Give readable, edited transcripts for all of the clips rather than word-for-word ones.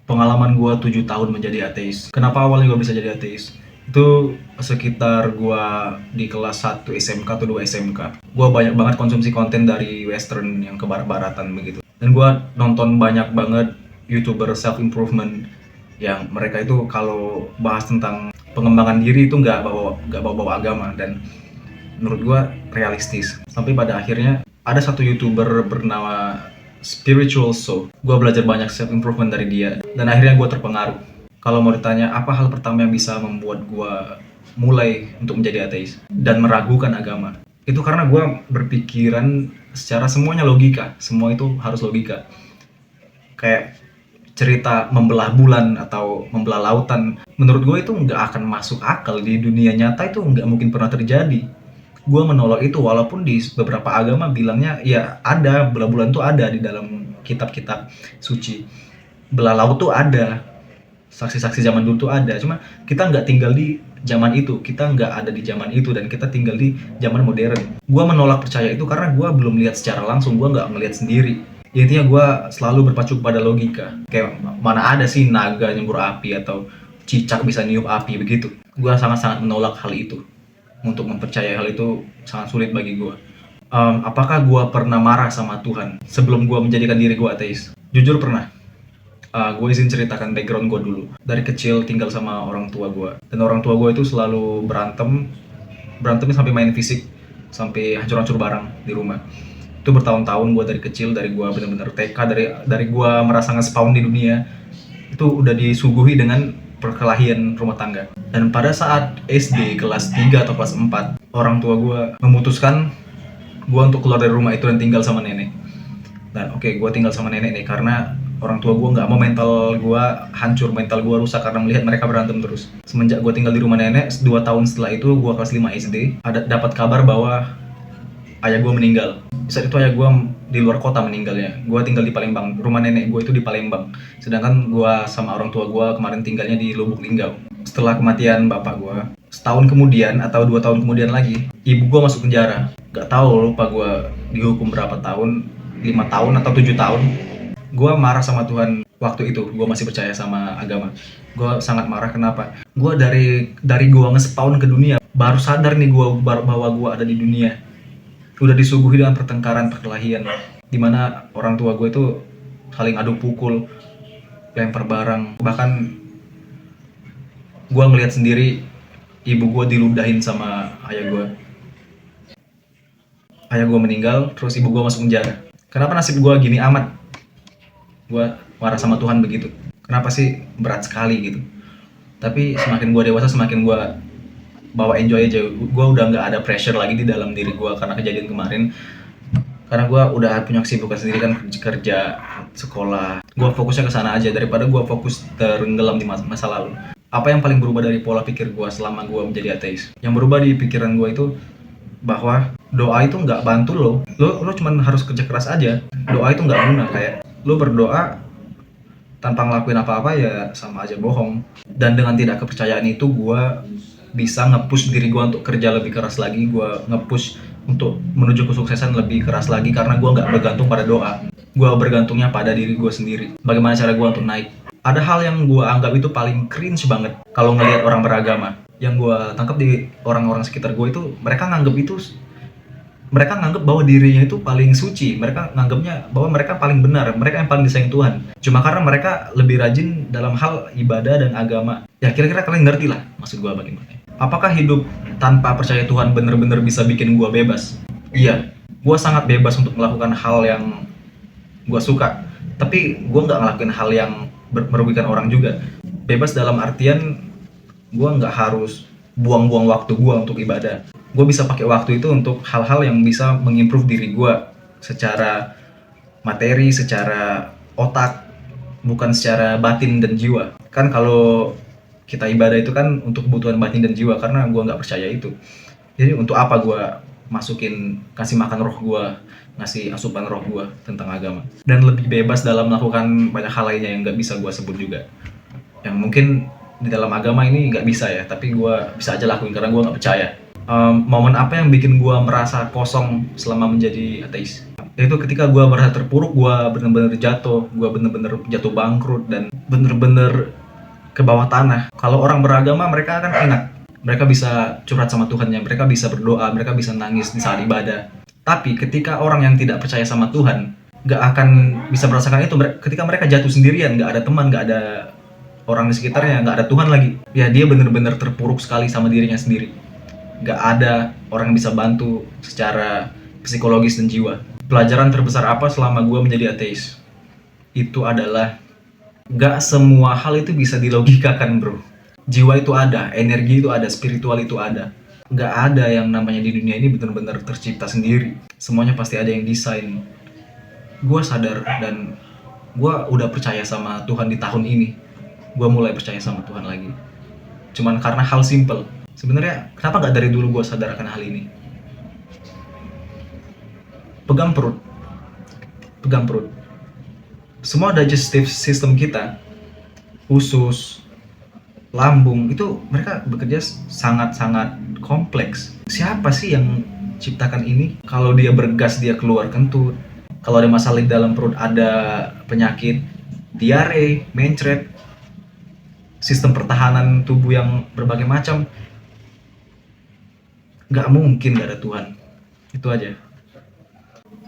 Pengalaman gue 7 tahun menjadi ateis. Kenapa awalnya gue bisa jadi ateis? Itu sekitar gue di kelas 1 SMK atau 2 SMK. Gue banyak banget konsumsi konten dari western yang ke barat-baratan begitu. Dan gue nonton banyak banget YouTuber self-improvement yang mereka itu kalau bahas tentang pengembangan diri itu nggak bawa agama, dan menurut gue realistis. Sampai pada akhirnya ada satu YouTuber bernama Spiritual Soul. Gue belajar banyak self improvement dari dia dan akhirnya gue terpengaruh. Kalau mau ditanya apa hal pertama yang bisa membuat gue mulai untuk menjadi ateis dan meragukan agama, itu karena gue berpikiran secara semuanya logika. Semua itu harus logika. Kayak cerita membelah bulan atau membelah lautan, menurut gue itu nggak akan masuk akal di dunia nyata, itu nggak mungkin pernah terjadi. Gue menolak itu walaupun di beberapa agama bilangnya ya ada, belah bulan tuh ada di dalam kitab-kitab suci, belah laut tuh ada, saksi-saksi zaman dulu tuh ada. Cuma kita nggak tinggal di zaman itu, kita nggak ada di zaman itu, dan kita tinggal di zaman modern. Gue menolak percaya itu karena gue belum lihat secara langsung, gue nggak ngelihat sendiri. Ya, intinya gue selalu berpacu pada logika. Kayak mana ada sih naga nyembur api atau cicak bisa niup api begitu. Gue sangat-sangat menolak hal itu. Untuk mempercayai hal itu sangat sulit bagi gue. Apakah gue pernah marah sama Tuhan sebelum gue menjadikan diri gue ateis? Jujur pernah. Gue izin ceritakan background gue dulu. Dari kecil tinggal sama orang tua gue, dan orang tua gue itu selalu berantemnya sampai main fisik, sampai hancur-hancur barang di rumah. Itu bertahun-tahun. Gue dari kecil, dari gue benar-benar TK, dari gue merasa nge-spawn di dunia, itu udah disuguhi dengan perkelahian rumah tangga. Dan pada saat SD kelas 3 atau kelas 4, orang tua gue memutuskan gue untuk keluar dari rumah itu dan tinggal sama nenek. Dan oke, gue tinggal sama nenek nih karena orang tua gue nggak mau mental gue hancur, mental gue rusak karena melihat mereka berantem terus. Semenjak gue tinggal di rumah nenek, 2 tahun setelah itu gue kelas 5 SD, dapat kabar bahwa ayah gue meninggal. Saat itu ayah gue di luar kota meninggalnya. Gue tinggal di Palembang, rumah nenek gue itu di Palembang. Sedangkan gue sama orang tua gue kemarin tinggalnya di Lubuk Linggau. Setelah kematian bapak gue, setahun kemudian atau 2 tahun kemudian lagi, ibu gue masuk penjara. Gak tahu, lupa gue dihukum berapa tahun, 5 tahun atau 7 tahun. Gue marah sama Tuhan waktu itu. Gue masih percaya sama agama. Gue sangat marah. Kenapa? Gue dari gue nge-spawn ke dunia, baru sadar nih gue bahwa gue ada di dunia. Udah disuguhi dengan pertengkaran, perkelahian, dimana orang tua gue itu saling adu pukul, lempar barang. Bahkan gue ngelihat sendiri ibu gue diludahin sama ayah gue. Ayah gue meninggal, terus ibu gue masuk penjara. Kenapa nasib gue gini amat? Gue marah sama Tuhan begitu. Kenapa sih berat sekali gitu? Tapi semakin gue dewasa, semakin gue bawa enjoy aja. Gue udah nggak ada pressure lagi di dalam diri gue karena kejadian kemarin. Karena gue udah punya kesibukan sendiri kan, kerja, sekolah. Gue fokusnya ke sana aja daripada gue fokus tenggelam di masa lalu. Apa yang paling berubah dari pola pikir gue selama gue menjadi ateis? Yang berubah di pikiran gue itu bahwa doa itu nggak bantu lo cuman harus kerja keras aja. Doa itu nggak guna. Kayak lo berdoa tanpa ngelakuin apa-apa ya sama aja bohong. Dan dengan tidak kepercayaan itu, gue bisa nge-push diri gue untuk kerja lebih keras lagi. Gue nge-push untuk menuju kesuksesan lebih keras lagi karena gue nggak bergantung pada doa. Gue bergantungnya pada diri gue sendiri. Bagaimana cara gue untuk naik? Ada hal yang gue anggap itu paling cringe banget kalau ngelihat orang beragama. Yang gue tangkap di orang-orang sekitar gue itu, mereka nganggap bahwa dirinya itu paling suci. Mereka nganggapnya bahwa mereka paling benar, mereka yang paling disayang Tuhan. Cuma karena mereka lebih rajin dalam hal ibadah dan agama. Ya kira-kira kalian ngerti lah maksud gue bagaimana. Apakah hidup tanpa percaya Tuhan benar-benar bisa bikin gue bebas? Iya, gue sangat bebas untuk melakukan hal yang gue suka. Tapi gue nggak ngelakuin hal yang merugikan orang juga. Bebas dalam artian gue nggak harus buang-buang waktu gue untuk ibadah. Gue bisa pakai waktu itu untuk hal-hal yang bisa mengimprove diri gue secara materi, secara otak, bukan secara batin dan jiwa. Kan kalau kita ibadah itu kan untuk kebutuhan batin dan jiwa, karena gue nggak percaya itu. Jadi untuk apa gue kasih makan roh gue, ngasih asupan roh gue tentang agama. Dan lebih bebas dalam melakukan banyak hal lainnya yang nggak bisa gue sebut juga, yang mungkin di dalam agama ini nggak bisa ya, tapi gue bisa aja lakuin karena gue nggak percaya. Momen apa yang bikin gue merasa kosong selama menjadi ateis? Yaitu ketika gue merasa terpuruk, gue bener-bener jatuh, gue bener-bener jatuh bangkrut dan bener-bener ke bawah tanah. Kalau orang beragama mereka kan enak, mereka bisa curhat sama Tuhannya, mereka bisa berdoa, mereka bisa nangis di saat ibadah. Tapi ketika orang yang tidak percaya sama Tuhan gak akan bisa merasakan itu. Ketika mereka jatuh sendirian, gak ada teman, gak ada orang di sekitarnya, gak ada Tuhan lagi, ya dia bener-bener terpuruk sekali sama dirinya sendiri. Gak ada orang yang bisa bantu secara psikologis dan jiwa. Pelajaran terbesar apa selama gue menjadi ateis? Itu adalah gak semua hal itu bisa dilogikakan, bro. Jiwa itu ada, energi itu ada, spiritual itu ada. Gak ada yang namanya di dunia ini benar-benar tercipta sendiri. Semuanya pasti ada yang desain. Gue sadar dan gue udah percaya sama Tuhan di tahun ini. Gue mulai percaya sama Tuhan lagi. Cuman karena hal simple. Sebenarnya kenapa gak dari dulu gue sadar akan hal ini? Pegang perut. Semua digestive system kita, usus, lambung, itu mereka bekerja sangat-sangat kompleks. Siapa sih yang ciptakan ini? Kalau dia bergas, dia keluar kentut. Kalau ada masalah di dalam perut, ada penyakit diare, mencret, sistem pertahanan tubuh yang berbagai macam. Gak mungkin gak ada Tuhan. Itu aja.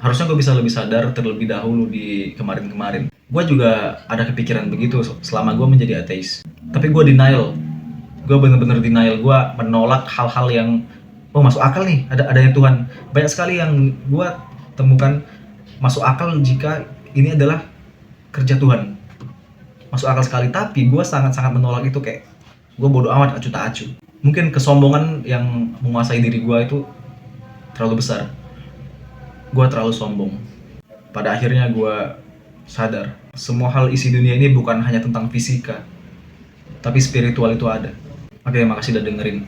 Harusnya gue bisa lebih sadar terlebih dahulu di kemarin-kemarin. Gue juga ada kepikiran begitu selama gue menjadi ateis. Tapi gue denial. Gue bener-bener denial. Gue menolak hal-hal yang masuk akal nih, adanya Tuhan. Banyak sekali yang gue temukan masuk akal jika ini adalah kerja Tuhan. Masuk akal sekali, tapi gue sangat-sangat menolak itu. Kayak gue bodo amat, acuh tak acuh. Mungkin kesombongan yang menguasai diri gue itu terlalu besar. Gue terlalu sombong. Pada akhirnya gue sadar, semua hal isi dunia ini bukan hanya tentang fisika, tapi spiritual itu ada. Oke, makasih udah dengerin.